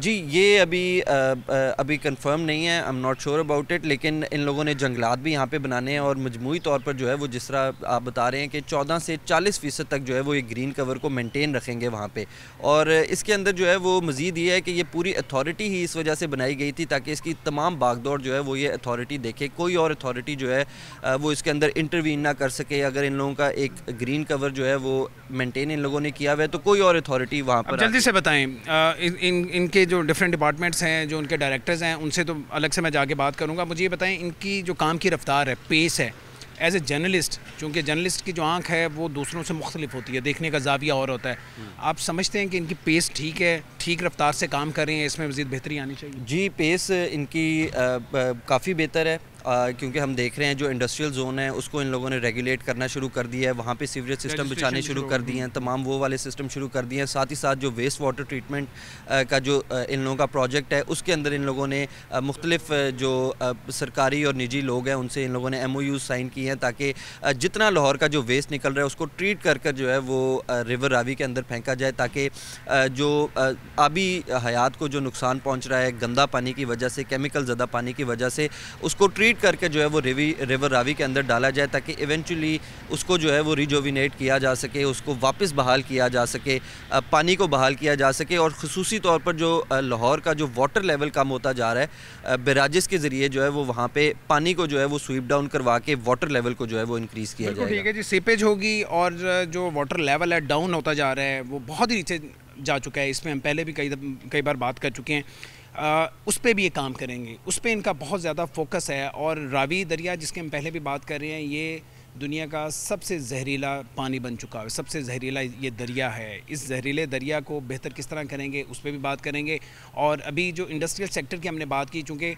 جی یہ ابھی کنفرم نہیں ہے، I'm not sure about it، لیکن ان لوگوں نے جنگلات بھی یہاں پہ بنانے ہیں، اور مجموعی طور پر جو ہے وہ جس طرح آپ بتا رہے ہیں کہ 14 سے 40% تک جو ہے وہ یہ گرین کور کو مینٹین رکھیں گے وہاں پہ، اور اس کے اندر جو ہے وہ مزید یہ ہے کہ یہ پوری اتھارٹی ہی اس وجہ سے بنائی گئی تھی تاکہ اس کی تمام باغ دوڑ جو ہے وہ یہ اتھارٹی دیکھے، کوئی اور اتھارٹی جو ہے وہ اس کے اندر انٹروین نہ کر سکے۔ اگر ان لوگوں کا ایک گرین کور جو ہے وہ مینٹین ان لوگوں نے کیا ہوا ہے تو کوئی اور اتھارٹی وہاں پر جلدی سے بتائیں ان کے جو ڈفرینٹ ڈپارٹمنٹس ہیں، جو ان کے ڈائریکٹرز ہیں، ان سے تو الگ سے میں جا کے بات کروں گا۔ مجھے یہ بتائیں ان کی جو کام کی رفتار ہے، پیس ہے، ایز اے جرنلسٹ، چونکہ جرنلسٹ کی جو آنکھ ہے وہ دوسروں سے مختلف ہوتی ہے، دیکھنے کا زاویہ اور ہوتا ہے، آپ سمجھتے ہیں کہ ان کی پیس ٹھیک ہے، ٹھیک رفتار سے کام کر رہے ہیں، اس میں مزید بہتری آنی چاہیے؟ جی پیس ان کی کافی بہتر ہے، کیونکہ ہم دیکھ رہے ہیں جو انڈسٹریل زون ہے اس کو ان لوگوں نے ریگولیٹ کرنا شروع کر دیا ہے، وہاں پہ سیوریج سسٹم بچھانے شروع کر دیے ہیں، تمام وہ والے سسٹم شروع کر دیے ہیں، ساتھ ہی ساتھ جو ویسٹ واٹر ٹریٹمنٹ کا جو ان لوگوں کا پروجیکٹ ہے اس کے اندر ان لوگوں نے مختلف جو سرکاری اور نجی لوگ ہیں ان سے ان لوگوں نے MOUs سائن کی ہیں تاکہ جتنا لاہور کا جو ویسٹ نکل رہا ہے اس کو ٹریٹ کر کر جو ہے وہ ریور راوی کے اندر پھینکا جائے، تاکہ جو آبی حیات کو جو نقصان پہنچ رہا ہے گندا پانی کی وجہ سے، کیمیکل زدہ پانی کی وجہ سے، اس کو ٹریٹ کر کے جو ہے وہ ریور راوی کے اندر ڈالا جائے تاکہ ایونچولی اس کو جو ہے وہ ریجوینیٹ کیا جا سکے، اس کو واپس بحال کیا جا سکے، پانی کو بحال کیا جا سکے، اور خصوصی طور پر جو لاہور کا جو واٹر لیول کم ہوتا جا رہا ہے بیراجز کے ذریعے جو ہے وہ وہاں پہ پانی کو جو ہے وہ سویپ ڈاؤن کروا کے واٹر لیول کو جو ہے وہ انکریز کیا جائے گا۔ ٹھیک ہے جی، سیپیج ہوگی اور جو واٹر لیول ہے ڈاؤن ہوتا جا رہا ہے وہ بہت ہی نیچے جا چکا ہے، اس میں ہم پہلے بھی کئی بار بات کر چکے ہیں، اس پہ بھی یہ کام کریں گے، اس پہ ان کا بہت زیادہ فوکس ہے، اور راوی دریا جس کی ہم پہلے بھی بات کر رہے ہیں یہ دنیا کا سب سے زہریلا پانی بن چکا ہے، سب سے زہریلا یہ دریا ہے، اس زہریلے دریا کو بہتر کس طرح کریں گے اس پہ بھی بات کریں گے۔ اور ابھی جو انڈسٹریل سیکٹر کی ہم نے بات کی، چونکہ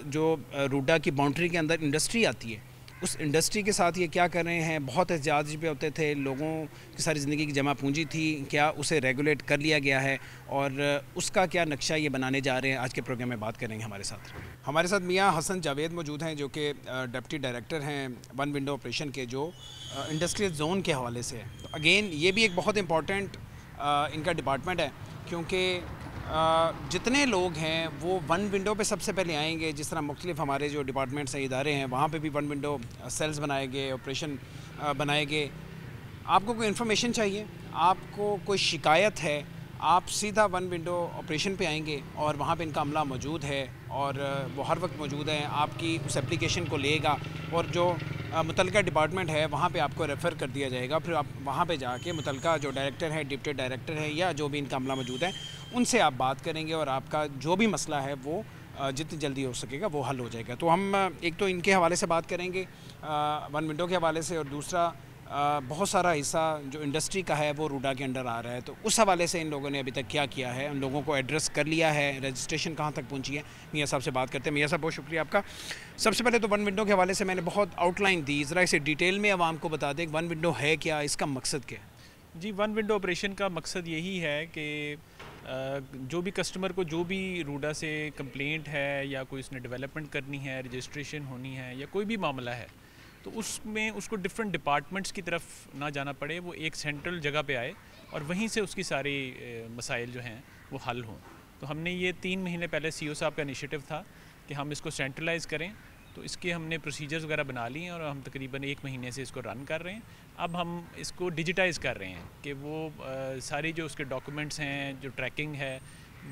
جو روڈا کی باؤنڈری کے اندر انڈسٹری آتی ہے، اس انڈسٹری کے ساتھ یہ کیا کر رہے ہیں، بہت احتجاج پہ ہوتے تھے، لوگوں کی ساری زندگی کی جمع پونجی تھی، کیا اسے ریگولیٹ کر لیا گیا ہے اور اس کا کیا نقشہ یہ بنانے جا رہے ہیں، آج کے پروگرام میں بات کریں گے۔ ہمارے ساتھ میاں حسن جاوید موجود ہیں جو کہ ڈپٹی ڈائریکٹر ہیں ون ونڈو آپریشن کے، جو انڈسٹریل زون کے حوالے سے ہے۔ تو اگین یہ بھی ایک بہت امپورٹنٹ ان کا ڈپارٹمنٹ ہے، کیونکہ جتنے لوگ ہیں وہ ون ونڈو پہ سب سے پہلے آئیں گے، جس طرح مختلف ہمارے جو ڈپارٹمنٹس ہیں، ادارے ہیں، وہاں پہ بھی ون ونڈو سیلز بنائے گئے، آپریشن بنائے گئے۔ آپ کو کوئی انفارمیشن چاہیے، آپ کو کوئی شکایت ہے، آپ سیدھا ون ونڈو آپریشن پہ آئیں گے اور وہاں پہ ان کا عملہ موجود ہے اور وہ ہر وقت موجود ہے، آپ کی اس اپلیکیشن کو لے گا اور جو متعلقہ ڈپارٹمنٹ ہے وہاں پہ آپ کو ریفر کر دیا جائے گا، پھر آپ وہاں پہ جا کے متعلقہ جو ڈائریکٹر ہے، ڈپٹی ڈائریکٹر ہے، یا جو بھی ان کا عملہ موجود ہے ان سے آپ بات کریں گے اور آپ کا جو بھی مسئلہ ہے وہ جتنی جلدی ہو سکے گا وہ حل ہو جائے گا۔ تو ہم ایک تو ان کے حوالے سے بات کریں گے ون ونڈو کے حوالے سے، اور دوسرا بہت سارا حصہ جو انڈسٹری کا ہے وہ روڈا کے انڈر آ رہا ہے، تو اس حوالے سے ان لوگوں نے ابھی تک کیا کیا ہے، ان لوگوں کو ایڈریس کر لیا ہے، رجسٹریشن کہاں تک پہنچی ہے۔ میاں صاحب سے بات کرتے ہیں۔ میاں صاحب بہت شکریہ آپ کا۔ سب سے پہلے تو ون ونڈو کے حوالے سے میں نے بہت آؤٹ لائن دی، ذرا اسے ڈیٹیل میں عوام کو بتا دیں کہ ون ونڈو ہے کیا، اس کا مقصد کیا ہے؟ جی ون ونڈو آپریشن کا مقصد یہی ہے کہ جو بھی کسٹمر کو جو بھی روڈا سے کمپلینٹ ہے یا کوئی اس نے ڈیولپمنٹ کرنی ہے، رجسٹریشن ہونی ہے یا کوئی بھی معاملہ ہے، تو اس میں اس کو ڈفرینٹ ڈپارٹمنٹس کی طرف نہ جانا پڑے، وہ ایک سینٹرل جگہ پہ آئے اور وہیں سے اس کی ساری مسائل جو ہیں وہ حل ہوں۔ تو ہم نے یہ 3 مہینے پہلے CO صاحب کا انیشیٹو تھا کہ ہم اس کو سینٹرلائز کریں، تو اس کے ہم نے پروسیجرز وغیرہ بنا لی ہیں اور ہم تقریباً 1 مہینے سے اس کو رن کر رہے ہیں۔ اب ہم اس کو ڈیجیٹائز کر رہے ہیں کہ وہ ساری جو اس کے ڈاکومنٹس ہیں، جو ٹریکنگ ہے،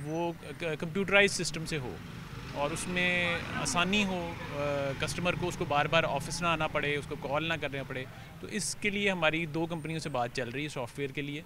وہ کمپیوٹرائز سسٹم سے ہو اور اس میں آسانی ہو، کسٹمر کو اس کو بار بار آفس نہ آنا پڑے، اس کو کال نہ کرنا پڑے۔ تو اس کے لیے ہماری 2 کمپنیوں سے بات چل رہی ہے سافٹ ویئر کے لیے،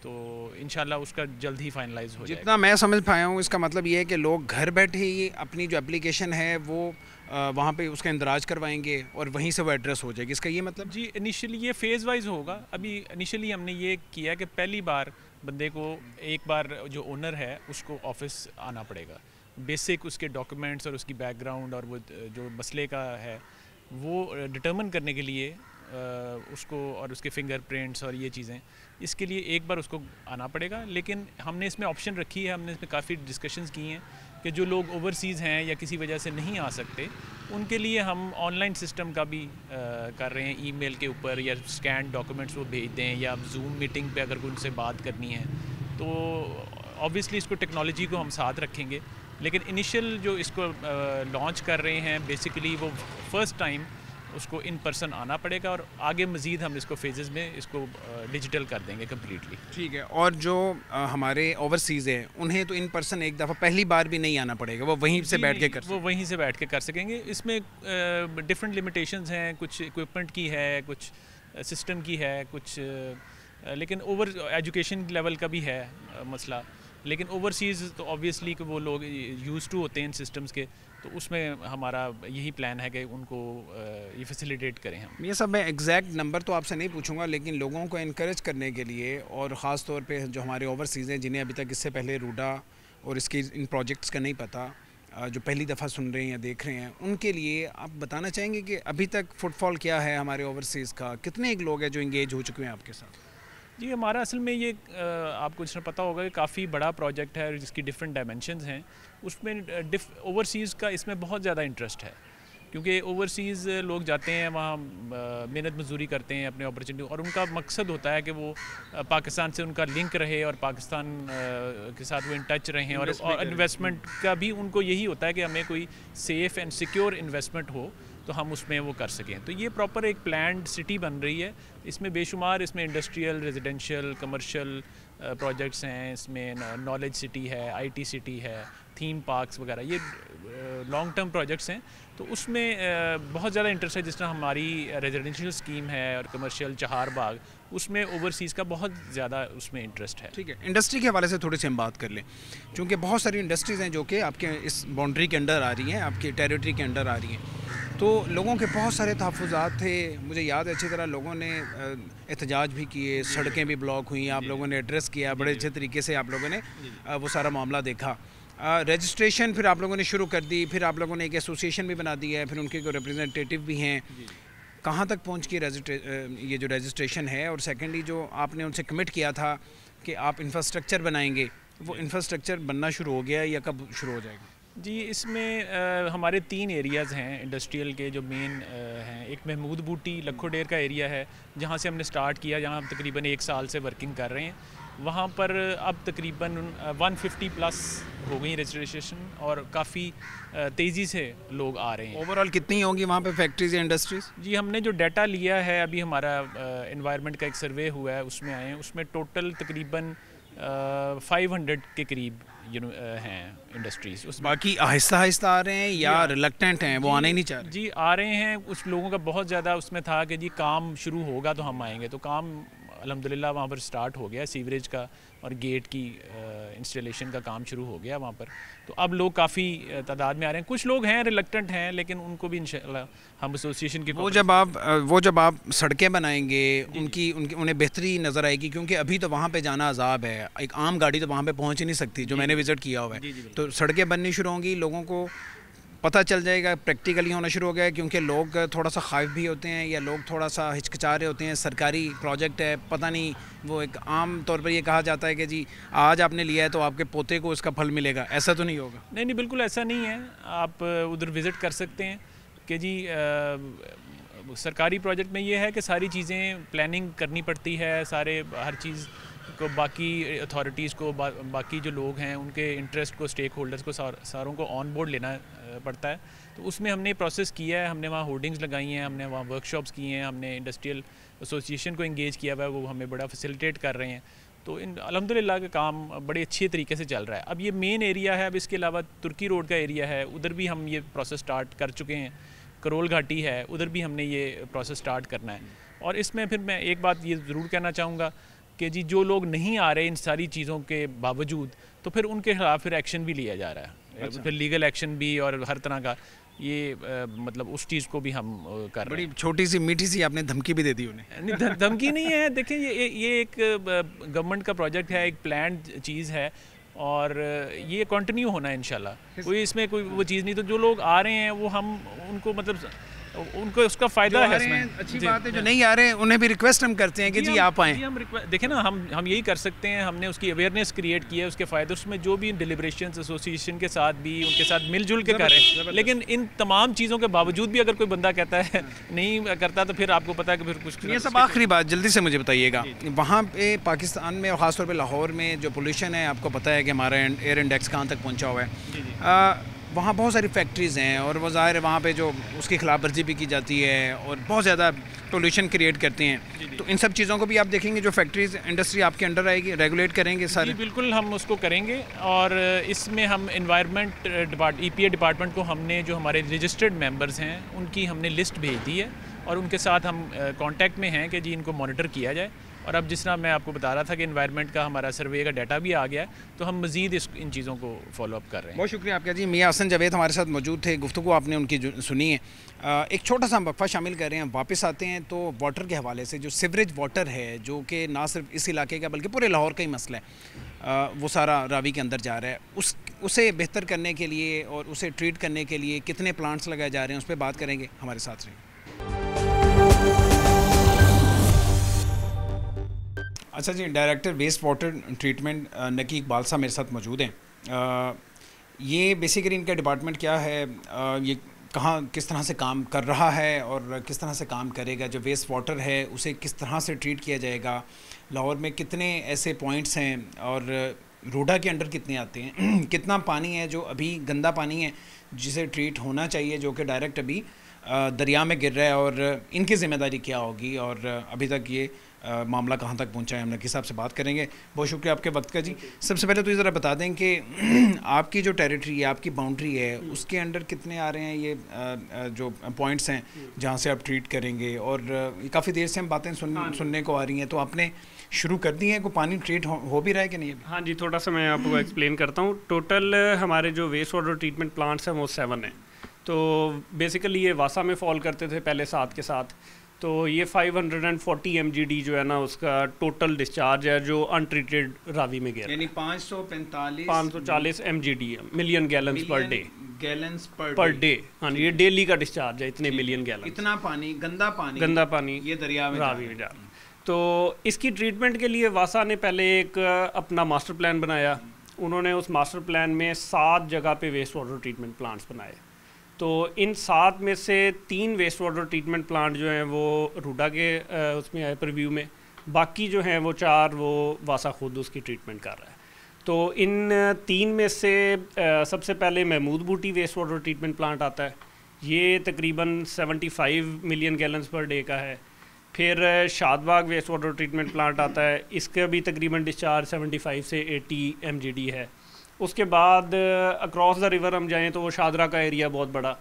تو انشاءاللہ اس کا جلد ہی فائنلائز ہو جائے گا۔ جتنا میں سمجھ پایا ہوں اس کا مطلب یہ ہے کہ لوگ گھر بیٹھے ہی اپنی جو اپلیکیشن ہے وہ وہاں پہ اس کا اندراج کروائیں گے اور وہیں سے وہ ایڈریس ہو جائے گی، اس کا یہ مطلب؟ جی انیشلی یہ فیز وائز ہوگا۔ ابھی انیشلی ہم نے یہ کیا کہ پہلی بار بندے کو ایک بار جو اونر ہے اس کو آفس آنا پڑے گا، بیسک اس کے ڈاکومنٹس اور اس کی بیک گراؤنڈ اور وہ جو مسئلے کا ہے وہ ڈٹرمن کرنے کے لیے اس کو، اور اس کے فنگر پرنٹس اور یہ چیزیں، اس کے لیے ایک بار اس کو آنا پڑے گا۔ لیکن ہم نے اس میں آپشن رکھی ہے، ہم نے اس میں کافی ڈسکشنز کی ہیں کہ جو لوگ اوورسیز ہیں یا کسی وجہ سے نہیں آ سکتے ان کے لیے ہم آن لائن سسٹم کا بھی کر رہے ہیں، ای میل کے اوپر یا اسکینڈ ڈاکومنٹس وہ بھیج دیں، یا زوم میٹنگ پہ اگر کوئی ان سے بات کرنی ہے تو آبویسلی اس کو ٹیکنالوجی کو ہم ساتھ رکھیں گے، لیکن انیشیل جو اس کو لانچ کر رہے ہیں بیسیکلی وہ فرسٹ ٹائم اس کو ان پرسن آنا پڑے گا، اور آگے مزید ہم اس کو فیزز میں اس کو ڈیجیٹل کر دیں گے کمپلیٹلی. ٹھیک ہے. اور جو ہمارے اوورسیز ہیں انہیں تو ان پرسن ایک دفعہ پہلی بار بھی نہیں آنا پڑے گا، وہ وہیں سے بیٹھ کے وہ وہیں سے بیٹھ کے کر سکیں گے. اس میں ڈفرینٹ لمیٹیشنز ہیں، کچھ اکوپمنٹ کی ہے، کچھ سسٹم کی ہے، کچھ لیکن اوور ایجوکیشن لیول کا بھی ہے مسئلہ. لیکن اوورسیز تو آبویسلی کہ وہ لوگ یوز ٹو ہوتے ہیں ان سسٹمز کے، تو اس میں ہمارا یہی پلان ہے کہ ان کو یہ فیسیلیٹیٹ کریں ہم. یہ سب میں ایگزیکٹ نمبر تو آپ سے نہیں پوچھوں گا، لیکن لوگوں کو انکریج کرنے کے لیے، اور خاص طور پہ جو ہمارے اوورسیز ہیں جنہیں ابھی تک اس سے پہلے روڈا اور اس کی ان پروجیکٹس کا نہیں پتہ، جو پہلی دفعہ سن رہے ہیں یا دیکھ رہے ہیں، ان کے لیے آپ بتانا چاہیں گے کہ ابھی تک فٹ فال کیا ہے ہمارے اوورسیز کا؟ کتنے ایک لوگ ہیں جو انگیج ہو چکے ہیں آپ کے ساتھ؟ جی ہمارا اصل میں یہ آپ کو اس میں پتہ ہوگا کہ کافی بڑا پروجیکٹ ہے جس کی ڈفرینٹ ڈائمینشنز ہیں. اس میں اوورسیز کا اس میں بہت زیادہ انٹرسٹ ہے، کیونکہ اوورسیز لوگ جاتے ہیں وہاں محنت مزدوری کرتے ہیں اپنے اپرچونیٹی، اور ان کا مقصد ہوتا ہے کہ وہ پاکستان سے ان کا لنک رہے اور پاکستان کے ساتھ وہ ان ٹچ رہیں، اور انویسٹمنٹ کا بھی ان کو یہی ہوتا ہے کہ ہمیں کوئی سیف اینڈ سیکیور انویسٹمنٹ ہو تو ہم اس میں وہ کر سکیں. تو یہ پراپر ایک پلانڈ سٹی بن رہی ہے. اس میں بے شمار اس میں انڈسٹریل، ریزیڈینشیل، کمرشل پروجیکٹس ہیں، اس میں نالج سٹی ہے، آئی ٹی سٹی ہے، تھیم پارکس وغیرہ، یہ لانگ ٹرم پروجیکٹس ہیں. تو اس میں بہت زیادہ انٹرسٹ ہے. جس طرح ہماری ریزیڈینشیل اسکیم ہے اور کمرشل چہار باغ، اس میں اوورسیز کا بہت زیادہ اس میں انٹرسٹ ہے. ٹھیک ہے. انڈسٹری کے حوالے سے تھوڑی سی ہم بات کر لیں، چونکہ بہت ساری انڈسٹریز ہیں جو کہ آپ کے اس باؤنڈری کے انڈر آ رہی ہیں، آپ کی ٹیریٹری کے انڈر آ رہی ہیں. تو لوگوں کے بہت سارے تحفظات تھے. مجھے یاد ہے اچھی طرح لوگوں نے احتجاج بھی کیے، سڑکیں بھی بلاک ہوئیں، آپ لوگوں نے ایڈریس کیا بڑے اچھے طریقے سے، آپ لوگوں نے وہ سارا معاملہ دیکھا. رجسٹریشن پھر آپ لوگوں نے شروع کر دی، پھر آپ لوگوں نے ایک ایسوسیشن بھی بنا دی ہے، پھر ان کے کوئی ریپرزنٹیٹیو بھی ہیں. کہاں تک پہنچ کی یہ جو رجسٹریشن ہے؟ اور سیکنڈلی جو آپ نے ان سے کمٹ کیا تھا کہ آپ انفراسٹرکچر بنائیں گے، وہ انفراسٹرکچر بننا شروع ہو گیا ہے یا کب شروع ہو جائے گا؟ جی اس میں ہمارے 3 ایریاز ہیں انڈسٹریل کے جو مین ہیں. ایک محمود بوٹی لکھو ڈیر کا ایریا ہے جہاں سے ہم نے سٹارٹ کیا، جہاں ہم تقریباً 1 سال سے ورکنگ کر رہے ہیں. وہاں پر اب تقریباً 150 پلس ہو گئی رجسٹریشن، اور کافی تیزی سے لوگ آ رہے ہیں. اوورآل کتنی ہوں گی وہاں پہ فیکٹریز یا انڈسٹریز؟ جی ہم نے جو ڈیٹا لیا ہے، ابھی ہمارا انوائرمنٹ کا ایک سروے ہوا ہے، اس میں آئے ہیں. اس میں ٹوٹل تقریباً 500 کے قریب ہیں انڈسٹریز. اس باقی آہستہ آہستہ آ رہے ہیں یا ریلکٹنٹ ہیں، وہ آنے ہی نہیں چاہ رہے؟ جی آ رہے ہیں. اس لوگوں کا بہت زیادہ اس میں تھا کہ جی کام شروع ہوگا تو ہم آئیں گے. تو کام الحمدللہ وہاں پر سٹارٹ ہو گیا، سیوریج کا اور گیٹ کی انسٹالیشن کا کام شروع ہو گیا وہاں پر. تو اب لوگ کافی تعداد میں آ رہے ہیں. کچھ لوگ ہیں ریلکٹنٹ ہیں، لیکن ان کو بھی انشاءاللہ ہم ایسوسیشن کی وہ جب آپ سڑکیں بنائیں گے انہیں بہتری نظر آئے گی، کیونکہ ابھی تو وہاں پہ جانا عذاب ہے. ایک عام گاڑی تو وہاں پہ پہنچ ہی نہیں سکتی، جو میں نے وزٹ کیا ہوا ہے. تو سڑکیں بننی شروع ہوں گی، لوگوں کو پتہ چل جائے گا، پریکٹیکلی ہونا شروع ہو گیا. کیونکہ لوگ تھوڑا سا خائف بھی ہوتے ہیں، یا لوگ تھوڑا سا ہچکچا رہے ہوتے ہیں. سرکاری پروجیکٹ ہے، پتہ نہیں، وہ ایک عام طور پر یہ کہا جاتا ہے کہ جی آج آپ نے لیا ہے تو آپ کے پوتے کو اس کا پھل ملے گا. ایسا تو نہیں ہوگا؟ نہیں بالکل ایسا نہیں ہے. آپ ادھر وزٹ کر سکتے ہیں کہ جی سرکاری پروجیکٹ میں یہ ہے کہ ساری چیزیں پلاننگ کرنی پڑتی ہے، ہر چیز کو باقی اتھارٹیز کو، باقی جو لوگ ہیں ان کے انٹرسٹ کو، اسٹیک ہولڈرز کو ساروں کو آن بورڈ لینا پڑتا ہے. تو اس میں ہم نے پروسیس کیا ہے. ہم نے وہاں ہورڈنگز لگائی ہیں، ہم نے وہاں ورک شاپس کی ہیں، ہم نے انڈسٹریل ایسوسیشن کو انگیج کیا ہوا ہے، وہ ہمیں بڑا فیسیلیٹیٹ کر رہے ہیں. تو الحمدللہ کا کام بڑے اچھے طریقے سے چل رہا ہے. اب یہ مین ایریا ہے. اب اس کے علاوہ ترکی روڈ کا ایریا ہے، ادھر بھی ہم یہ پروسیس سٹارٹ کر چکے ہیں. کرول گھاٹی ہے، ادھر بھی ہم نے یہ پروسیس سٹارٹ کرنا ہے. اور اس میں پھر میں ایک بات یہ ضرور کہنا چاہوں گا کہ جی جو لوگ نہیں آ رہے ان ساری چیزوں کے باوجود، تو پھر ان کے خلاف پھر ایکشن بھی لیا جا رہا ہے. پھر لیگل ایکشن بھی اور ہر طرح کا یہ مطلب اس چیز کو بھی ہم کر رہے ہیں. بڑی چھوٹی سی میٹھی سی آپ نے دھمکی بھی دے دی انہیں. دھمکی نہیں ہے. دیکھیں یہ ایک گورنمنٹ کا پروجیکٹ ہے، ایک پلانڈ چیز ہے، اور یہ کنٹینیو ہونا ہے انشاءاللہ. کوئی اس میں کوئی وہ چیز نہیں. تو جو لوگ آ رہے ہیں وہ ہم ان کو مطلب ان کو اس کا فائدہ ہے اس میں. اچھی بات ہے. جو نہیں آ رہے ہیں انہیں بھی ریکویسٹ ہم کرتے ہیں کہ جی آپ آئیں. ہم دیکھیں نا, ہم یہی کر سکتے ہیں. ہم نے اس کی اویئرنیس کریٹ کی ہے, اس کے فائدے اس میں جو بھی ڈیلیبریشنز ایسوسیشن کے ساتھ بھی ان کے ساتھ مل جل کے کریں. لیکن ان تمام چیزوں کے باوجود بھی اگر کوئی بندہ کہتا ہے نہیں کرتا تو پھر آپ کو پتا ہے کہ پھر کچھ. یہ سب آخری بات جلدی سے مجھے بتائیے گا, وہاں پہ پاکستان میں اور خاص طور پہ لاہور میں جو پولوشن ہے, آپ کو پتہ ہے کہ ہمارا ایئر انڈیکس کہاں تک پہنچا ہوا ہے. وہاں بہت ساری فیکٹریز ہیں اور وہ ظاہر ہے وہاں پہ جو اس کی خلاف ورزی بھی کی جاتی ہے اور بہت زیادہ پولوشن کریٹ کرتے ہیں. تو ان سب چیزوں کو بھی آپ دیکھیں گے, جو فیکٹریز انڈسٹری آپ کے انڈر آئے گی, ریگولیٹ کریں گے سارے؟ بالکل ہم اس کو کریں گے. اور اس میں ہم انوائرمنٹ EPA ڈپارٹمنٹ کو ہم نے جو ہمارے رجسٹرڈ ممبرز ہیں ان کی ہم نے لسٹ بھیج دی ہے اور ان کے ساتھ ہم کانٹیکٹ میں ہیں کہ جی ان کو مانیٹر کیا جائے. اور اب جس طرح میں آپ کو بتا رہا تھا کہ انوائرمنٹ کا ہمارا سروے کا ڈیٹا بھی آ گیا ہے, تو ہم مزید ان چیزوں کو فالو اپ کر رہے ہیں. بہت شکریہ آپ کا جی. میاں حسن جاوید ہمارے ساتھ موجود تھے, گفتگو آپ نے ان کی سنی ہے. ایک چھوٹا سا ہم وقفہ شامل کر رہے ہیں, واپس آتے ہیں تو واٹر کے حوالے سے جو سیوریج واٹر ہے جو کہ نہ صرف اس علاقے کا بلکہ پورے لاہور کا ہی مسئلہ ہے, وہ سارا راوی کے اندر جا رہا ہے. اسے بہتر کرنے کے لیے اور اسے ٹریٹ کرنے کے لیے کتنے پلانٹس لگائے جا رہے ہیں اس پہ بات کریں گے. ہمارے ساتھ رہیں. اچھا جی, ڈائریکٹر ویسٹ واٹر ٹریٹمنٹ نکی اقبال صاحب میرے ساتھ موجود ہیں. یہ بیسیکلی ان کا ڈپارٹمنٹ کیا ہے, یہ کہاں کس طرح سے کام کر رہا ہے اور کس طرح سے کام کرے گا؟ جو ویسٹ واٹر ہے اسے کس طرح سے ٹریٹ کیا جائے گا؟ لاہور میں کتنے ایسے پوائنٹس ہیں اور روڈا کے انڈر کتنے آتے ہیں؟ کتنا پانی ہے جو ابھی گندا پانی ہے جسے ٹریٹ ہونا چاہیے جو کہ ڈائریکٹ ابھی دریا میں گر رہا ہے, اور ان کی ذمہ داری کیا ہوگی اور ابھی تک یہ معاملہ کہاں تک پہنچا ہے؟ ہم نقی صاحب سے بات کریں گے. بہت شکریہ آپ کے وقت کا جی. سب سے پہلے تو یہ ذرا بتا دیں کہ آپ کی جو ٹیریٹری ہے, آپ کی باؤنڈری ہے, اس کے انڈر کتنے آ رہے ہیں یہ جو پوائنٹس ہیں جہاں سے آپ ٹریٹ کریں گے؟ اور کافی دیر سے ہم باتیں سننے کو آ رہی ہیں, تو آپ نے شروع کر دی ہیں, کوئی پانی ٹریٹ ہو بھی رہا ہے کہ نہیں؟ ہاں جی, تھوڑا سا میں آپ کو ایکسپلین کرتا ہوں. ٹوٹل ہمارے جو ویسٹ واٹر ٹریٹمنٹ پلانٹس ہیں وہ 7 ہیں. تو بیسیکلی یہ واسا میں فال کرتے تھے پہلے 7 کے ساتھ. تو یہ 540 MGD جو ہے نا اس کا ٹوٹل ڈسچارج ہے جو ان ٹریٹڈ راوی میں گیا, یعنی 540 MGD ملین گیلنز پر ڈے. ہاں جی, یہ ڈیلی کا ڈسچارج ہے, اتنے ملین گیلن. اتنا پانی, گندا پانی یہ دریا میں راوی میں جا رہا. تو اس کی ٹریٹمنٹ کے لیے واسا نے پہلے ایک اپنا ماسٹر پلان بنایا. انہوں نے اس ماسٹر پلان میں 7 جگہ پہ ویسٹ واٹر ٹریٹمنٹ پلانٹس بنائے. تو ان 7 میں سے 3 ویسٹ واٹر ٹریٹمنٹ پلانٹ جو ہیں وہ روڈا کے اس میں آئے پرویو میں, باقی جو ہیں وہ 4 وہ واسا خود اس کی ٹریٹمنٹ کر رہا ہے. تو ان 3 میں سے سب سے پہلے محمود بوٹی ویسٹ واٹر ٹریٹمنٹ پلانٹ آتا ہے. یہ تقریباً 75 ملین گیلنز پر ڈے کا ہے. پھر شاد باغ ویسٹ واٹر ٹریٹمنٹ پلانٹ آتا ہے, اس کا بھی تقریباً ڈسچارج 75 سے 80 MGD ہے. اس کے بعد اکراس دا ریور ہم جائیں تو وہ شادرہ کا ایریا بہت بڑا,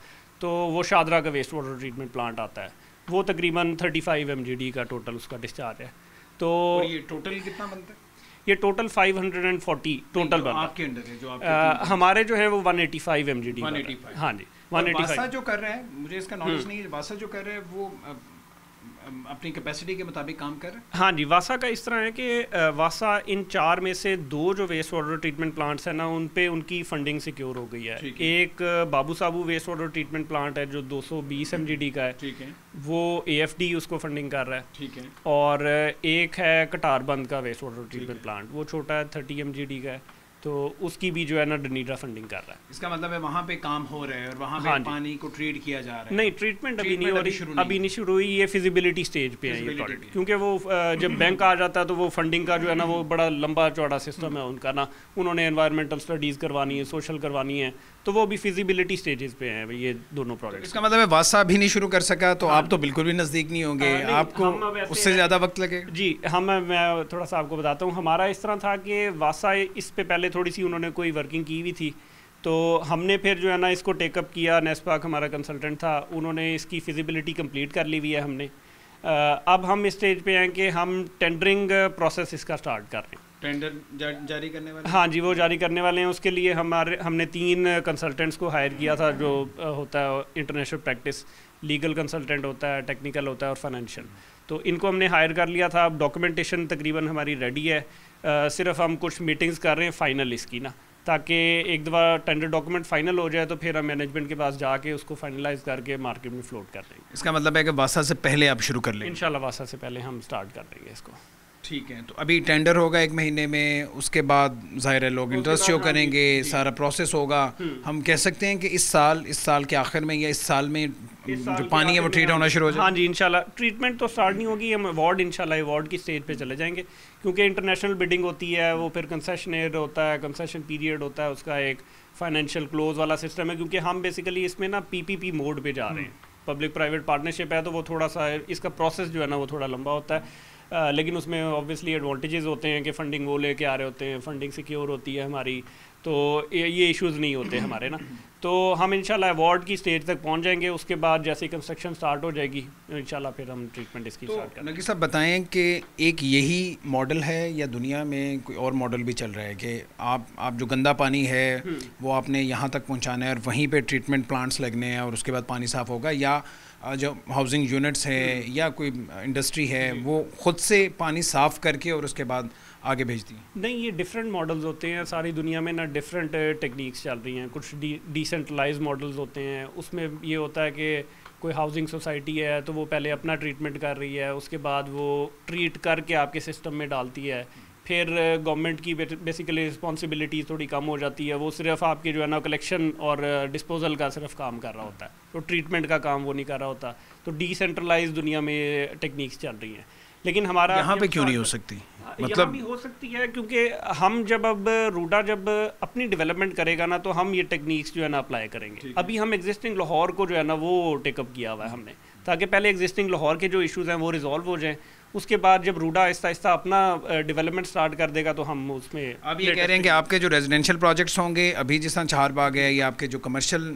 تو وہ شادرہ کا ویسٹ واٹر ٹریٹمنٹ پلانٹ آتا ہے, وہ تقریباً 35 MGD کا ٹوٹل اس کا ڈسچارج ہے. تو یہ ٹوٹل کتنا بنتا ہے؟ یہ ٹوٹل 540 ٹوٹل بنتا آپ کے انڈر ہے جو ہمارے جو ہے وہ 185 MGD. ہاں جی, 185. واسا جو کر رہا ہے, مجھے اس کا نالج نہیں ہے, واسا جو کر رہا ہے وہ اپنی کیپیسٹی کے مطابق کام کر رہے ہیں؟ ہاں جی, واسا کا اس طرح ہے کہ واسا ان 4 میں سے 2 جو ویسٹ واٹر ٹریٹمنٹ پلانٹس ہیں نا ان پہ ان کی فنڈنگ سیکیور ہو گئی ہے. ایک بابو صابو ویسٹ واٹر ٹریٹمنٹ پلانٹ ہے جو 220 MGD کا ہے, وہ AFD اس کو فنڈنگ کر رہا ہے. اور ایک ہے کٹار بند کا ویسٹ واٹر ٹریٹمنٹ پلانٹ, وہ چھوٹا ہے 30 MGD کا ہے, تو اس کی بھی جو ہے نا ڈنیڈا فنڈنگ کر رہا ہے. اس کا مطلب ہے وہاں پہ کام ہو رہا ہے اور وہاں پہ پانی کو ٹریٹ کیا جا رہا ہے؟ نہیں, ٹریٹمنٹ ابھی نہیں ہو رہی, ابھی نہیں شروع ہوئی, یہ فیزیبلٹی سٹیج پہ ہے یہ پروجیکٹ. کیونکہ وہ جب بینک آ جاتا ہے تو وہ فنڈنگ کا جو ہے نا وہ بڑا لمبا چوڑا سسٹم ہے ان کا نا, انہوں نے انوائرمنٹل اسٹڈیز کروانی ہے, سوشل کروانی ہے, تو وہ بھی فیزیبلٹی سٹیجز پہ ہیں یہ دونوں پروجیکٹس. اس کا مطلب ہے واسا بھی نہیں شروع کر سکا تو آپ تو بالکل بھی نزدیک نہیں ہوں گے, آپ کو اس سے زیادہ وقت لگے. جی میں تھوڑا سا آپ کو بتاتا ہوں. ہمارا اس طرح تھا کہ واسا اس پہ پہلے تھوڑی سی انہوں نے کوئی ورکنگ کی ہوئی تھی, تو ہم نے پھر جو ہے نا اس کو ٹیک اپ کیا. نیسپاک ہمارا کنسلٹنٹ تھا, انہوں نے اس کی فیزیبلٹی کمپلیٹ کر لی ہوئی ہے ہم نے. اب ہم اسٹیج پہ ہیں کہ ہم ٹینڈرنگ پروسیس اس کا سٹارٹ کر رہے ہیں. ٹینڈر جاری کرنے والے؟ ہاں جی, وہ جاری کرنے والے ہیں. اس کے لیے ہم نے 3 کنسلٹنٹس کو ہائر کیا تھا, جو ہوتا ہے انٹرنیشنل پریکٹس, لیگل کنسلٹنٹ ہوتا ہے, ٹیکنیکل ہوتا ہے اور فائنینشیل. تو ان کو ہم نے ہائر کر لیا تھا. اب ڈاکومنٹیشن تقریباً ہماری ریڈی ہے, صرف ہم کچھ میٹنگز کر رہے ہیں فائنل اس کی نا, تاکہ ایک دفعہ ٹینڈر ڈاکومنٹ فائنل ہو جائے تو پھر ہم مینجمنٹ کے پاس جا کے اس کو فائنلائز کر کے مارکیٹ میں فلوٹ کر دیں گے. اس کا مطلب ہے کہ واسا سے پہلے آپ شروع کر لیں گے؟ انشاءاللہ واسا سے پہلے ہم سٹارٹ کر دیں گے اس کو. ٹھیک ہے. تو ابھی ٹینڈر ہوگا 1 مہینے میں, اس کے بعد ظاہر ہے لوگ انٹرسٹ شو کریں گے, سارا پروسیس ہوگا. ہم کہہ سکتے ہیں کہ اس سال کے آخر میں یا اس سال میں جو پانی ہے وہ ٹریٹ ہونا شروع ہو جائے؟ ہاں جی انشاءاللہ. ٹریٹمنٹ تو سٹارٹ نہیں ہوگی, ہم ایوارڈ کی اسٹیج پہ چلے جائیں گے, کیونکہ انٹرنیشنل بڈنگ ہوتی ہے, وہ پھر کنسیشنر ہوتا ہے, کنسیشن پیریڈ ہوتا ہے, اس کا ایک فائنینشیل کلوز والا سسٹم ہے, کیونکہ ہم بیسیکلی اس میں نا PPP موڈ پہ جا رہے ہیں, پبلک پرائیویٹ پارٹنرشپ ہے, تو وہ تھوڑا سا اس کا پروسیس جو ہے نا وہ تھوڑا لمبا ہوتا ہے. لیکن اس میں اوبویسلی ایڈوانٹیجز ہوتے ہیں کہ فنڈنگ وہ لے کے آ رہے ہوتے ہیں, فنڈنگ سیکیور ہوتی ہے ہماری, تو یہ ایشوز نہیں ہوتے ہمارے نا. تو ہم انشاءاللہ ایوارڈ کی سٹیج تک پہنچ جائیں گے. اس کے بعد جیسے کنسٹرکشن سٹارٹ ہو جائے گی انشاءاللہ پھر ہم ٹریٹمنٹ اس کی سٹارٹ کریں گے. نقی صاحب بتائیں کہ ایک یہی ماڈل ہے یا دنیا میں کوئی اور ماڈل بھی چل رہا ہے کہ آپ جو گندا پانی ہے وہ آپ نے یہاں تک پہنچانا ہے اور وہیں پہ ٹریٹمنٹ پلانٹس لگنے ہیں اور اس کے بعد پانی صاف ہوگا, یا جو ہاؤسنگ یونٹس ہے یا کوئی انڈسٹری ہے وہ خود سے پانی صاف کر کے اور اس کے بعد آگے بھیجتی ہیں؟ نہیں, یہ ڈفرینٹ ماڈلز ہوتے ہیں ساری دنیا میں نا, ڈفرینٹ ٹیکنیکس چل رہی ہیں. کچھ ڈیسنٹرلائز ماڈلز ہوتے ہیں, اس میں یہ ہوتا ہے کہ کوئی ہاؤسنگ سوسائٹی ہے تو وہ پہلے اپنا ٹریٹمنٹ کر رہی ہے, اس کے بعد وہ ٹریٹ کر کے آپ کے سسٹم میں ڈالتی ہے, پھر گورنمنٹ کی بیسیکلی رسپانسبلٹی تھوڑی کم ہو جاتی ہے, وہ صرف آپ کے جو ہے نا کلیکشن اور ڈسپوزل کا صرف کام کر رہا ہوتا ہے, تو ٹریٹمنٹ کا کام وہ نہیں کر رہا ہوتا. تو ڈیسنٹرلائز دنیا میں ٹیکنیکس چل رہی ہیں, لیکن ہمارا یہاں پہ کیوں نہیں ہو سکتی؟ مطلب بھی ہو سکتی ہے, کیونکہ ہم اب روڈا جب اپنی ڈیولپمنٹ کرے گا نا تو ہم یہ ٹیکنیکس جو ہے نا اپلائی کریں گے. ابھی ہم ایگزسٹنگ لاہور کو جو ہے نا وہ ٹیک اپ کیا ہوا ہے ہم نے, تاکہ پہلے ایگزسٹنگ لاہور کے جو ایشوز ہیں وہ ریزالو ہو جائیں. اس کے بعد جب روڈا آہستہ آہستہ اپنا ڈیولپمنٹ سٹارٹ کر دے گا تو ہم اس میں. آپ یہ کہہ رہے ہیں کہ آپ کے جو ریزیڈینشیل پروجیکٹس ہوں گے ابھی جس طرح چہار باغ ہے, یا آپ کے جو کمرشل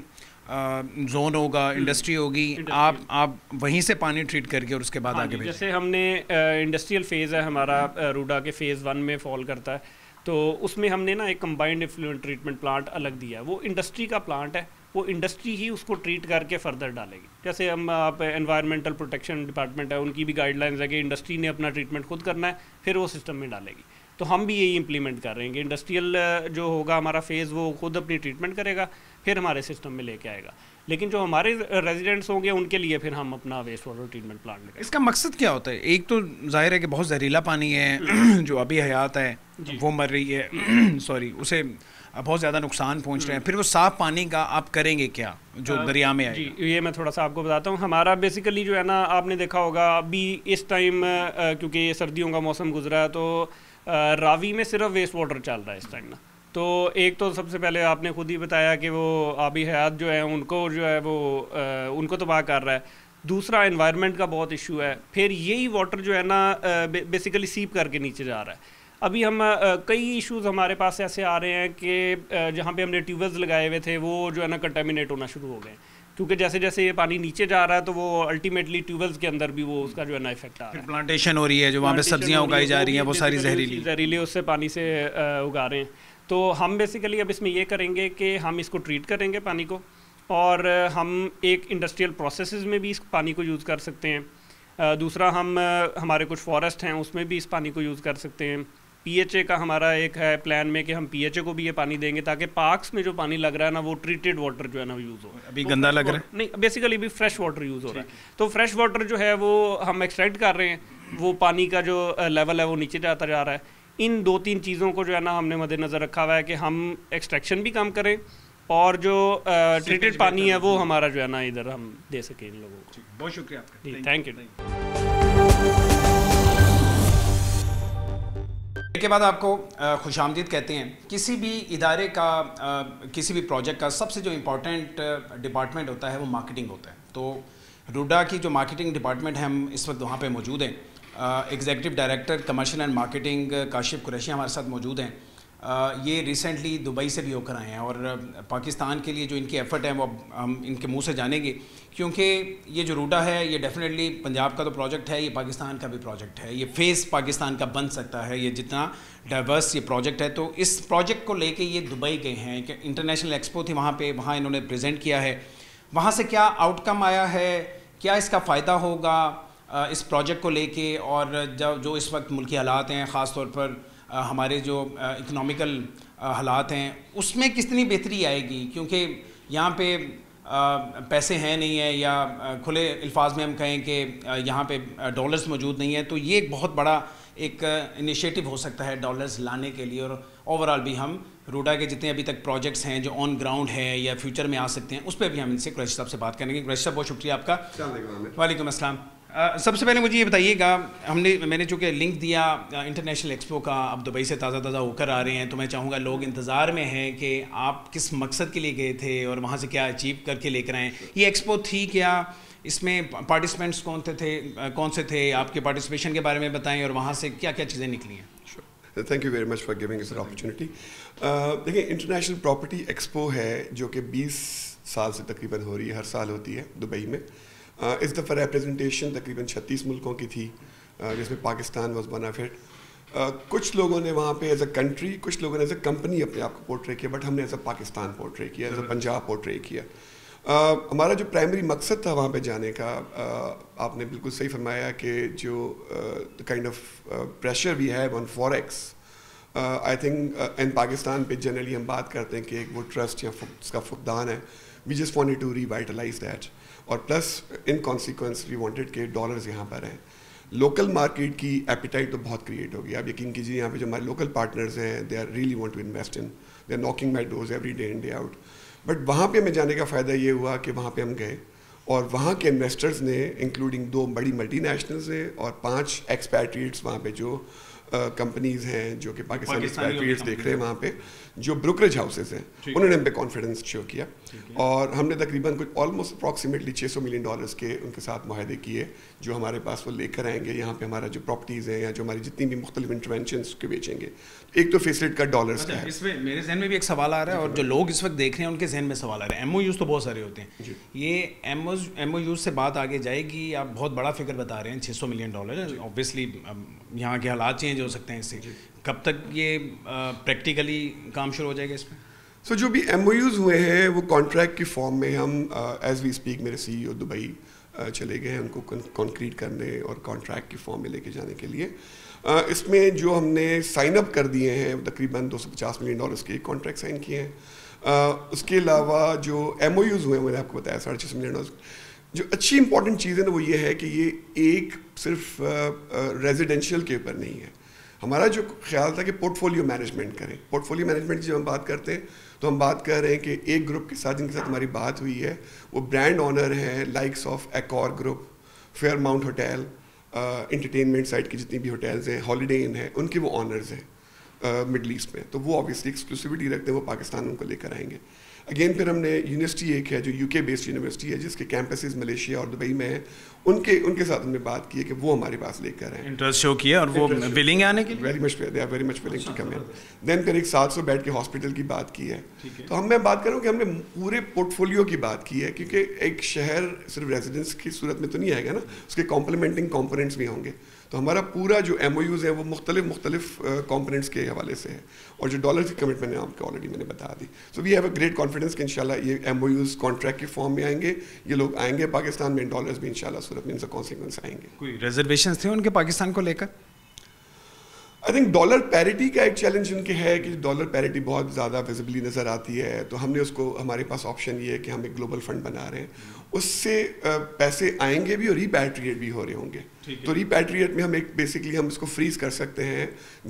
زون ہوگا, انڈسٹری ہوگی, آپ وہیں سے پانی ٹریٹ کر کے اور اس کے بعد آگے بھیجیں؟ جیسے ہم نے انڈسٹریل فیز ہے ہمارا روڈا کے فیز 1 میں فال کرتا ہے, تو اس میں ہم نے نا ایک کمبائنڈ ایفلوئنٹ ٹریٹمنٹ پلانٹ الگ دیا ہے. وہ انڈسٹری کا پلانٹ ہے, وہ انڈسٹری ہی اس کو ٹریٹ کر کے فردر ڈالے گی. جیسے ہم آپ انوائرمنٹل پروٹیکشن ڈپارٹمنٹ ہے, ان کی بھی گائیڈ لائنز ہے کہ انڈسٹری نے اپنا ٹریٹمنٹ خود کرنا ہے, پھر وہ سسٹم میں ڈالے گی. تو ہم بھی یہی امپلیمنٹ کر رہے ہیں کہ انڈسٹریل جو ہوگا ہمارا فیز وہ خود اپنی ٹریٹمنٹ کرے گا, پھر ہمارے سسٹم میں لے کے آئے گا. لیکن جو ہمارے ریزیڈنٹس ہوں گے ان کے لیے پھر ہم اپنا ویسٹ واٹر ٹریٹمنٹ پلانٹ لگائیں. اس کا مقصد کیا ہوتا ہے؟ ایک تو ظاہر ہے کہ بہت زہریلا پانی ہے جو ابھی حیات ہے وہ مر رہی ہے, اسے بہت زیادہ نقصان پہنچ رہے ہیں, پھر وہ صاف پانی کا آپ کریں گے کیا جو دریا میں آئے؟ جی یہ میں تھوڑا سا آپ کو بتاتا ہوں. ہمارا بیسیکلی جو ہے نا, آپ نے دیکھا ہوگا ابھی اس ٹائم کیونکہ یہ سردیوں کا موسم گزرا ہے تو راوی میں صرف ویسٹ واٹر چل رہا ہے اس ٹائم نا. تو ایک تو سب سے پہلے آپ نے خود ہی بتایا کہ وہ آبی حیات جو ہے ان کو جو ہے وہ ان کو تباہ کر رہا ہے. دوسرا انوائرمنٹ کا بہت ایشو ہے. پھر یہی واٹر جو ہے نا بیسیکلی سیپ کر کے نیچے جا رہا ہے. ابھی ہم کئی ایشوز ہمارے پاس ایسے آ رہے ہیں کہ جہاں پہ ہم نے ٹیوب ویلز لگائے ہوئے تھے وہ جو ہے نا کنٹامینیٹ ہونا شروع ہو گئے, کیونکہ جیسے جیسے یہ پانی نیچے جا رہا ہے تو وہ الٹیمیٹلی ٹیوب ویلز کے اندر بھی وہ اس کا جو ہے نا افیکٹ آ رہا ہے. پلانٹیشن ہو رہی ہے جو وہاں پہ سبزیاں اگائی جا رہی ہیں وہ ساری زہریلی اس سے پانی سے اگا رہے ہیں. تو ہم بیسیکلی اب اس میں یہ کریں گے کہ ہم اس کو ٹریٹ کریں گے پانی کو, اور ہم ایک انڈسٹریل پروسیسز میں بھی اس پانی کو یوز کر سکتے ہیں. دوسرا ہمارے کچھ فارسٹ ہیں اس میں بھی اس پانی کو یوز کر سکتے ہیں. PHA کا ہمارا ایک ہے پلان میں کہ ہم PHA کو بھی یہ پانی دیں گے تاکہ پارکس میں جو پانی لگ رہا ہے نا وہ ٹریٹڈ واٹر جو ہے نا وہ یوز ہو. ابھی گندا لگ رہا ہے نہیں, بیسیکلی بھی فریش واٹر یوز ہو رہا ہے. تو فریش واٹر جو ہے وہ ہم ایکسٹریکٹ کر رہے ہیں, وہ پانی کا جو لیول ہے وہ نیچے جاتا جا رہا ہے. ان 2-3 چیزوں کو جو ہے نا ہم نے مد نظر رکھا ہوا ہے کہ ہم ایکسٹریکشن بھی کم کریں اور جو ٹریٹڈ پانی ہے وہ ہمارا جو ہے نا ادھر ہم دے سکیں ان لوگوں کو. بہت شکریہ آپ کا. جی تھینک یو. کے بعد آپ کو خوش آمدید کہتے ہیں. کسی بھی ادارے کا کسی بھی پروجیکٹ کا سب سے جو امپورٹنٹ ڈپارٹمنٹ ہوتا ہے وہ مارکیٹنگ ہوتا ہے. تو روڈا کی جو مارکیٹنگ ڈپارٹمنٹ ہے ہم اس وقت وہاں پہ موجود ہیں. Executive director commercial and marketing Kashif Qureshi ہمارے ساتھ موجود ہیں. یہ ریسنٹلی دبئی سے بھی ہو کر آئے ہیں اور پاکستان کے لیے جو ان کی ایفرٹ ہے وہ ہم ان کے منہ سے جانیں گے, کیونکہ یہ جو روڈا ہے یہ ڈیفینیٹلی پنجاب کا تو پروجیکٹ ہے, یہ پاکستان کا بھی پروجیکٹ ہے. یہ فیس پاکستان کا بن سکتا ہے یہ جتنا ڈائیورس یہ پروجیکٹ ہے. تو اس پروجیکٹ کو لے کے یہ دبئی گئے ہیں کہ انٹرنیشنل ایکسپو تھی وہاں پہ, وہاں انہوں نے پریزنٹ کیا ہے. وہاں سے کیا آؤٹ کم آیا ہے, کیا اس کا فائدہ ہوگا اس پروجیکٹ کو لے کے, اور جو اس وقت ملکی حالات ہیں خاص طور پر ہمارے جو اکنامیکل حالات ہیں اس میں کتنی بہتری آئے گی؟ کیونکہ یہاں پہ پیسے ہیں نہیں ہیں، یا کھلے الفاظ میں ہم کہیں کہ یہاں پہ ڈالرز موجود نہیں ہیں، تو یہ ایک بہت بڑا ایک انیشیٹو ہو سکتا ہے ڈالرز لانے کے لیے، اور اوور آل بھی ہم روڈا کے جتنے ابھی تک پروجیکٹس ہیں جو آن گراؤنڈ ہیں یا فیوچر میں آ سکتے ہیں اس پہ بھی ہم ان سے قریشی صاحب سے بات کریں گے. قریشی صاحب بہت شکریہ آپ کا. وعلیکم السلام. سب سے پہلے مجھے یہ بتائیے گا، میں نے چونکہ لنک دیا انٹرنیشنل ایکسپو کا، اب دبئی سے تازہ ہو کر آ رہے ہیں، تو میں چاہوں گا لوگ انتظار میں ہیں کہ آپ کس مقصد کے لیے گئے تھے اور وہاں سے کیا اچیو کر کے لے کر آئیں. یہ ایکسپو تھی کیا؟ اس میں پارٹیسپینٹس کون سے تھے؟ آپ کے پارٹیسپیشن کے بارے میں بتائیں اور وہاں سے کیا کیا چیزیں نکلی ہیں. Thank you very much for giving اس اپرچونیٹی. دیکھیں انٹرنیشنل پراپرٹی ایکسپو ہے جو کہ 20 سال سے تقریباً ہو رہی ہے، ہر سال ہوتی ہے دبئی میں. اس دفعہ ریپریزنٹیشن تقریباً 36 ملکوں کی تھی، جس میں Pakistan was one of it. کچھ لوگوں نے وہاں پہ ایز اے کنٹری، کچھ لوگوں نے ایز اے کمپنی اپنے آپ کو پورٹرے کیا، بٹ ہم نے ایز اے پاکستان پورٹرے کیا، ایز اے پنجاب پورٹرے کیا. ہمارا جو پرائمری مقصد تھا وہاں پہ جانے کا، آپ نے بالکل صحیح فرمایا کہ جو kind of pressure we have on forex, I think in Pakistan پہ جنرلی ہم بات کرتے ہیں کہ ایک وہ ٹرسٹ یا اس کا فقدان ہے. We just wanted to revitalize that, اور plus in consequence we wanted کہ ڈالرز یہاں پر ہیں. لوکل مارکیٹ کی ایپیٹائٹ تو بہت کریٹ ہوگی. آپ یقین کیجیے یہاں پہ جو ہمارے لوکل پارٹنرز ہیں، they are really want to invest in, they are knocking my doors every day in day out. But وہاں پہ ہمیں جانے کا فائدہ یہ ہوا کہ وہاں پہ ہم گئے اور وہاں کے انویسٹرز نے، انکلوڈنگ 2 بڑی ملٹی نیشنلز ہیں اور 5 ایکسپیٹریٹس وہاں پہ جو کمپنیز ہیں جو کہ پاکستانی ایکسپیٹریٹس دیکھ رہے ہیں وہاں پہ، جو بروکریج ہاؤسز ہیں، انہوں نے ہم پہ کانفیڈنس شو کیا. اور ہم نے تقریباً کچھ آلموسٹ اپروکسیمیٹلی $600 ملین کے ان کے ساتھ معاہدے کیے جو ہمارے پاس وہ لے کر آئیں گے. یہاں پہ ہمارا جو پراپرٹیز ہیں یا جو ہماری جتنی بھی مختلف انٹرونشنس کے بیچیں گے. ایک تو فیسلٹ کا ڈالرز کا ہے. اس میں میرے ذہن میں بھی ایک سوال آ رہا ہے اور جو لوگ اس وقت دیکھ رہے ہیں ان کے ذہن میں سوال آ رہا ہے. ایم او یوز تو بہت سارے ہوتے ہیں، یہ ایم او یوز سے بات آگے جائے گی. آپ بہت بڑا فگر بتا رہے ہیں $600 ملین. اوبویسلی یہاں کے حالات چینج ہو سکتے ہیں اس سے. کب تک یہ پریکٹیکلی کام شروع ہو جائے گا اس میں؟ سو جو بھی ایم او یوز ہوئے ہیں وہ کانٹریکٹ کی فارم میں ہم ایز وی اسپیک، میرے سی ای او دبئی چلے گئے ہیں ان کو کانکریٹ کرنے اور کانٹریکٹ کی فارم میں لے کے جانے کے لیے. اس میں جو ہم نے سائن اپ کر دیے ہیں تقریباً $250 ملین کے کانٹریکٹ سائن کیے ہیں. اس کے علاوہ جو ایم او یوز ہوئے ہیں، میں نے آپ کو بتایا $650 ملین. جو اچھی امپورٹنٹ چیز ہے نا وہ یہ ہے کہ یہ ایک صرف ریزیڈینشیل کے اوپر نہیں ہے. ہمارا جو خیال تھا کہ پورٹ فولیو مینجمنٹ کریں. پورٹ فولیو مینجمنٹ کی جب ہم بات کرتے ہیں تو ہم بات کر رہے ہیں کہ ایک گروپ کے ساتھ جن کے ساتھ ہماری بات ہوئی ہے وہ برانڈ آنر ہیں likes of Accor group, Fairmont hotel, entertainment site کی جتنی بھی ہوٹلز ہیں، ہالیڈے ان ہیں، ان کے وہ آنرز ہیں مڈل ایسٹ میں. تو وہ آبویسلی ایکسکلوسیوٹی رکھتے ہیں، وہ پاکستان ان کو لے کر آئیں گے. اگین پھر ہم نے یونیورسٹی ایک ہے جو یو کے بیسڈ یونیورسٹی ہے جس کے کیمپسز ملیشیا اور دبئی میں ہیں، ان کے ساتھ ہم نے بات کی ہے کہ وہ ہمارے پاس لے کر آئیں. انٹرسٹ شو کیا اور وہ ولنگ آنے کے لیے very much they are very much willing to come in. Then پھر ایک 700 بیڈ کے ہاسپٹل کی بات کی ہے. تو میں بات کروں کہ ہم نے پورے پورٹ فولیو کی بات کی ہے، کیونکہ ایک شہر صرف ریزیڈنس کی صورت میں تو نہیں آئے گا نا، اس کے کمپلیمنٹنگ کمپوننٹس بھی ہوں گے. تو ہمارا پورا جو ایم او یوز ہے وہ مختلف کمپوننٹس کے حوالے سے ہے. اور جو ڈالر کی کمٹمنٹ ہے آپ کو آلریڈی میں نے بتا دی. So we have a great confidence کہ انشاءاللہ یہ ایم او یوز کانٹریکٹ کی فارم میں آئیں گے. یہ لوگ آئیں گے پاکستان میں، ڈالرز بھی انشاءاللہ صورت میں ان سے کانسیکوینس آئیں گے. کوئی ریزرویشنز تھے ان کے پاکستان کو لے کر؟ آئی تھنک ڈالر پیرٹی کا ایک چیلنج ان کے ہے کہ ڈالر پیرٹی بہت زیادہ ویزیبلی نظر آتی ہے. تو ہم نے اس کو، ہمارے پاس آپشن یہ ہے کہ ہم ایک گلوبل فنڈ بنا رہے ہیں، اس سے پیسے آئیں گے بھی اور ریپیٹریٹ بھی ہو رہے ہوں گے. تو ریپیٹریٹ میں ہم ایک بیسکلی ہم اس کو فریز کر سکتے ہیں،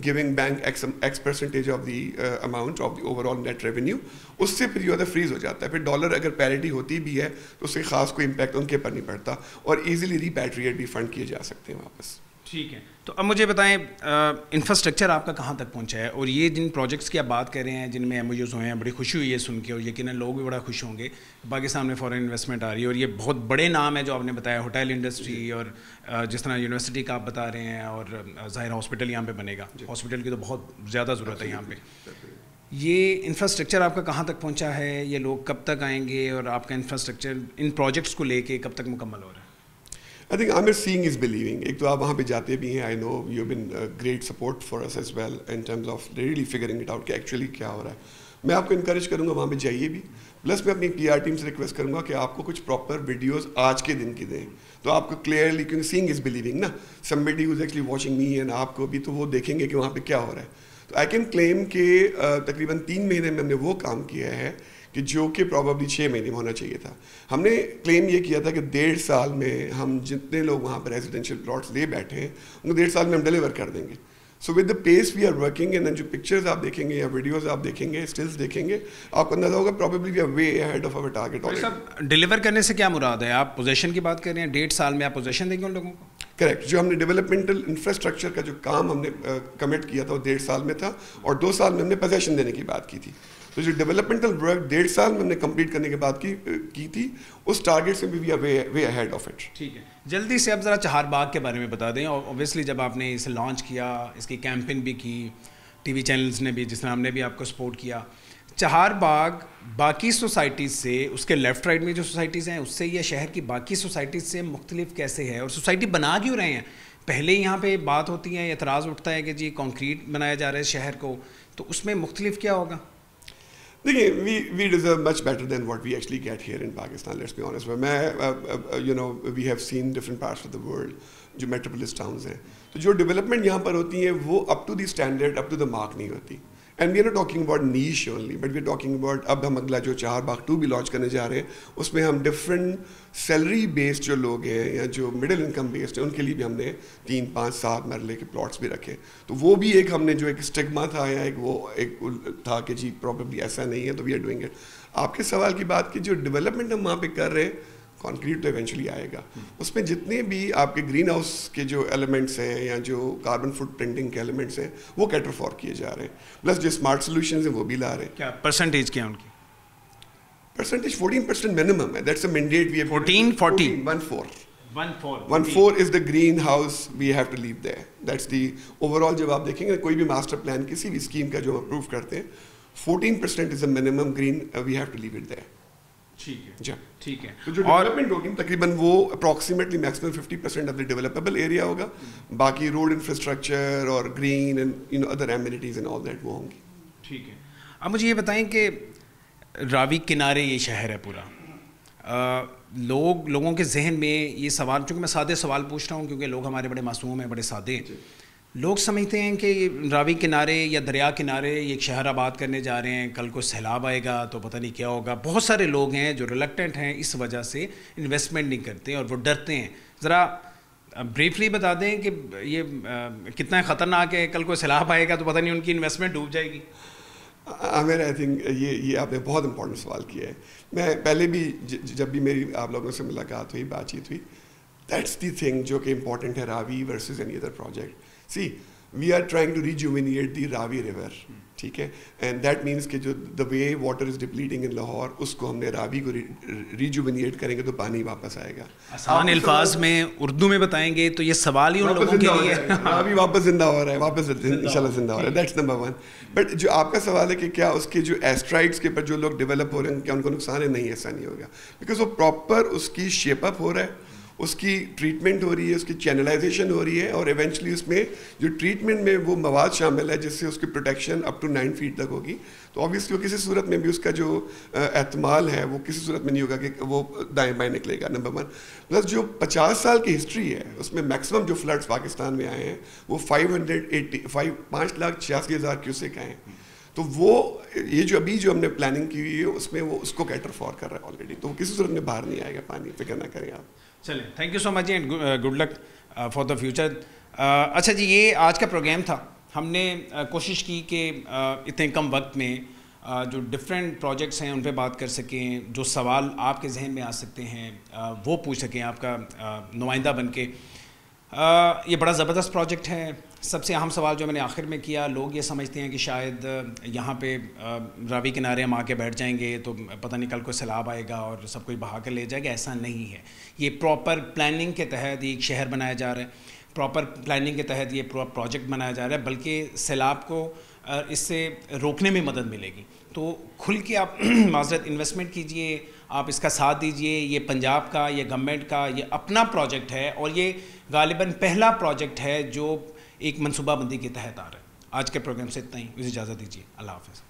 giving bank X% of the amount of the overall net revenue. اس سے پھر جو ہے فریز ہو جاتا ہے. پھر ڈالر اگر پیرٹی ہوتی بھی ہے تو اس سے خاص کوئی امپیکٹ ان کے پر نہیں پڑتا اور ایزیلی ریپیٹریٹ بھی فنڈ کیے جا سکتے ہیں واپس. ٹھیک ہے. تو اب مجھے بتائیں انفراسٹرکچر آپ کا کہاں تک پہنچا ہے، اور یہ جن پروجیکٹس کی آپ بات کر رہے ہیں جن میں ایم او یوز ہوئے ہیں، بڑی خوشی ہوئی ہے سن کے، اور یقیناً لوگ بھی بڑا خوش ہوں گے. پاکستان میں فورن انویسٹمنٹ آ رہی ہے اور یہ بہت بڑے نام ہے جو آپ نے بتایا، ہوٹل انڈسٹری اور جس طرح یونیورسٹی کا آپ بتا رہے ہیں، اور ظاہر ہاسپٹل یہاں پہ بنے گا. ہاسپٹل کی تو بہت زیادہ ضرورت ہے یہاں پہ. یہ انفراسٹرکچر آپ کا کہاں تک پہنچا ہے، یہ لوگ کب تک آئیں گے، اور آپ کا انفراسٹرکچر ان پروجیکٹس کو لے کے کب تک مکمل ہو رہا ہے؟ I think Amir, seeing is believing. ایک تو آپ وہاں پہ جاتے بھی ہیں. I know you've been great support for us as well in terms of really figuring it out کہ ایکچولی کیا ہو رہا ہے. میں آپ کو انکریج کروں گا وہاں پہ جائیے بھی. پلس میں اپنی PR ٹیم سے ریکویسٹ کروں گا کہ آپ کو کچھ پراپر ویڈیوز آج کے دن کی دیں تو آپ کو کلیئرلی، کیونکہ سینگ از بلیونگ نا. somebody who's actually watching me and آپ کو بھی تو وہ دیکھیں گے کہ وہاں پہ کیا ہو رہا ہے. تو آئی کین کلیم کہ تقریباً 3 مہینے میں ہم نے وہ کام کیا ہے کہ جو کہ پروبیبلی 6 مہینے میں ہونا چاہیے تھا. ہم نے کلیم یہ کیا تھا کہ 1.5 سال میں ہم جتنے لوگ وہاں پر ریزیڈینشیل پلاٹس لے بیٹھے ہیں ان کو 1.5 سال میں ہم ڈیلیور کر دیں گے. So with the pace we are working and جو پکچرز آپ دیکھیں گے یا ویڈیوز آپ دیکھیں گے, اسٹلس دیکھیں گے, آپ کو اندازہ ہوگا probably we are way ahead of our target. صاحب ڈیلیور کرنے سے کیا مراد ہے؟ آپ پوزیشن کی بات کر رہے ہیں, 1.5 سال میں آپ پوزیشن دیں گے ان لوگوں کو؟ کریکٹ. جو ہم نے ڈیولپمنٹل انفراسٹرکچر کا جو کام ہم نے کمٹ کیا تھا وہ 1.5 سال میں تھا, اور 2 سال میں ہم نے پوزیشن دینے کی بات کی تھی. تو جو ڈیولپمنٹل ورک 1.5 سال میں ہم نے کمپلیٹ کرنے کے بعد کی تھی, اس ٹارگیٹ سے بھی we are way ahead of it. ٹھیک ہے, جلدی سے اب ذرا چہار باغ کے بارے میں بتا دیں. اوبیسلی جب آپ نے اسے لانچ کیا, اس کی کیمپین بھی کی, ٹی وی چینلز نے بھی, جس طرح ہم نے بھی آپ کو سپورٹ کیا, چہار باغ باقی سوسائٹیز سے, اس کے لیفٹ رائٹ میں جو سوسائٹیز ہیں اس سے یا شہر کی باقی سوسائٹیز سے مختلف کیسے ہے, اور سوسائٹی بنا کیوں رہے ہیں؟ پہلے یہاں پہ بات ہوتی ہے, اعتراض اٹھتا ہے کہ جی کانکریٹ بنایا جا رہا ہے شہر کو, تو اس میں مختلف کیا ہوگا؟ دیکھیے, we deserve much better than what we actually get here in Pakistan. Let's be honest. We have seen different parts of the world جو میٹروپولس ٹاؤنز ہیں, تو جو ڈیولپمنٹ یہاں پر ہوتی ہیں وہ up to the standard, up to the mark نہیں ہوتی. And we are not talking about niche only, but we are talking about اب ہم اگلا جو چہار باغ 2 بھی لانچ کرنے جا رہے ہیں, اس میں ہم ڈفرینٹ سیلری بیسڈ جو لوگ ہیں یا جو مڈل انکم بیسڈ ہیں ان کے لیے بھی ہم نے 3, 5, 7 مرلے کے پلاٹس بھی رکھے. تو وہ بھی ایک ہم نے جو ایک اسٹگما تھا یا ایک تھا کہ جی پروبیبلی ایسا نہیں ہے, تو وی آر ڈوئنگ اٹ. آپ کے سوال کی بات کی, جو ڈیولپمنٹ ہم وہاں پہ کر رہے ہیں, کانکریٹ تو ایونچولی آئے گا, اس میں جتنے بھی آپ کے گرین ہاؤس کے جو ایلیمنٹس ہیں یا جو کاربن فٹ پرنٹنگ کے ایلیمنٹس ہیں وہ کیٹر فور کیے جا رہے ہیں, پلس جو اسمارٹ سولوشنز ہیں وہ بھی لا رہے ہیں. کیا پرسنٹیج کیا ان کی؟ پرسنٹیج 14% منیمم ہے. That's a mandate. We 14 is the greenhouse we have to leave there. That's the overall. جب آپ دیکھیں گے کوئی بھی ماسٹر پلان کسی بھی اسکیم کا جو اپروو کرتے ہیں, 14% is the minimum green we have to leave it there. ٹھیک ہے جی ٹھیک ہے. تو جو ڈیولپمنٹ ہوگی تقریباً وہ approximately maximum 50% of the developable area ہوگا, باقی روڈ انفراسٹرکچر اور green and other amenities and all that وہ ہوں گی. ٹھیک ہے. اب مجھے یہ بتائیں کہ راوی کنارے یہ شہر ہے پورا, لوگوں کے ذہن میں یہ سوال, چونکہ میں سادے سوال پوچھ رہا ہوں کیونکہ لوگ ہمارے بڑے معصوم ہیں, بڑے سادے ہیں, لوگ سمجھتے ہیں کہ راوی کنارے یا دریا کنارے یہ ایک شہر آباد کرنے جا رہے ہیں, کل کو سیلاب آئے گا تو پتہ نہیں کیا ہوگا. بہت سارے لوگ ہیں جو ریلیکٹنٹ ہیں, اس وجہ سے انویسٹمنٹ نہیں کرتے اور وہ ڈرتے ہیں. ذرا بریفلی بتا دیں کہ یہ کتنا خطرناک ہے, کل کو سیلاب آئے گا تو پتہ نہیں ان کی انویسٹمنٹ ڈوب جائے گی. عامر, آئی تھنک یہ آپ نے بہت امپورٹنٹ سوال کیا ہے. میں پہلے بھی جب بھی میری آپ لوگوں سے ملاقات ہوئی, بات چیت ہوئی, دیٹس دی تھنگ جو کہ امپورٹنٹ ہے Ravi versus any other project. See, we are trying to rejuvenate the Ravi river, ٹھیک ہے, and that means کہ جو the way water is depleting in Lahore, اس کو ہم نے راوی کو rejuvenate کریں گے تو پانی واپس آئے گا. آسان الفاظ میں اردو میں بتائیں گے تو یہ سوال ہی ان لوگوں کے لیے راوی واپس زندہ ہو رہا ہے, واپس انشاءاللہ زندہ ہو رہا ہے. That's number 1. بٹ جو آپ کا سوال ہے کہ کیا اس کے جو ایسٹرائڈس کے پر جو لوگ ڈیولپ ہو رہے ہیں کیا ان کو نقصان ہے؟ نہیں, ایسا نہیں ہوگا, بیکاز وہ پراپر اس کی شیپ اپ ہو رہا ہے, اس کی ٹریٹمنٹ ہو رہی ہے, اس کی چینلائزیشن ہو رہی ہے, اور ایونچولی اس میں جو ٹریٹمنٹ میں وہ مواد شامل ہے جس سے اس کی پروٹیکشن اپ ٹو 9 فیٹ تک ہوگی. تو آبویسلی وہ کسی صورت میں بھی اس کا جو احتمال ہے وہ کسی صورت میں نہیں ہوگا کہ وہ دائیں بائیں نکلے گا, نمبر 1. پلس جو 50 سال کی ہسٹری ہے اس میں میکسیمم جو فلڈس پاکستان میں آئے ہیں وہ 5,86,000 کیوسیک آئے ہیں. تو وہ یہ جو ابھی جو ہم نے پلاننگ کی ہوئی ہے اس میں وہ اس کو کیٹر فور کر رہا ہے آلریڈی, تو وہ کسی صورت میں باہر نہیں آئے گا پانی, فکر نہ کریں آپ. چلیں, thank you so much and good luck for the future. اچھا جی, یہ آج کا پروگرام تھا. ہم نے کوشش کی کہ اتنے کم وقت میں جو ڈفرینٹ پروجیکٹس ہیں ان پہ بات کر سکیں, جو سوال آپ کے ذہن میں آ سکتے ہیں وہ پوچھ سکیں آپ کا نمائندہ بن کے. یہ بڑا زبردست پروجیکٹ ہے. سب سے اہم سوال جو میں نے آخر میں کیا, لوگ یہ سمجھتے ہیں کہ شاید یہاں پہ راوی کنارے ہم آ کے بیٹھ جائیں گے تو پتہ نہیں کل کو سیلاب آئے گا اور سب کوئی بہا کر لے جائے گا. ایسا نہیں ہے. یہ پراپر پلاننگ کے تحت ایک شہر بنایا جا رہا ہے, پراپر پلاننگ کے تحت یہ پروجیکٹ بنایا جا رہا ہے, بلکہ سیلاب کو اس سے روکنے میں مدد ملے گی. تو کھل کے آپ معذرت انویسٹمنٹ کیجئے, آپ اس کا ساتھ دیجئے. یہ پنجاب کا, یہ گورنمنٹ کا, یہ اپنا پروجیکٹ ہے, اور یہ غالباً پہلا پروجیکٹ ہے جو ایک منصوبہ بندی کے تحت آ رہا ہے. آج کے پروگرام سے اتنا ہی, مجھے اجازت دیجیے. اللہ حافظ.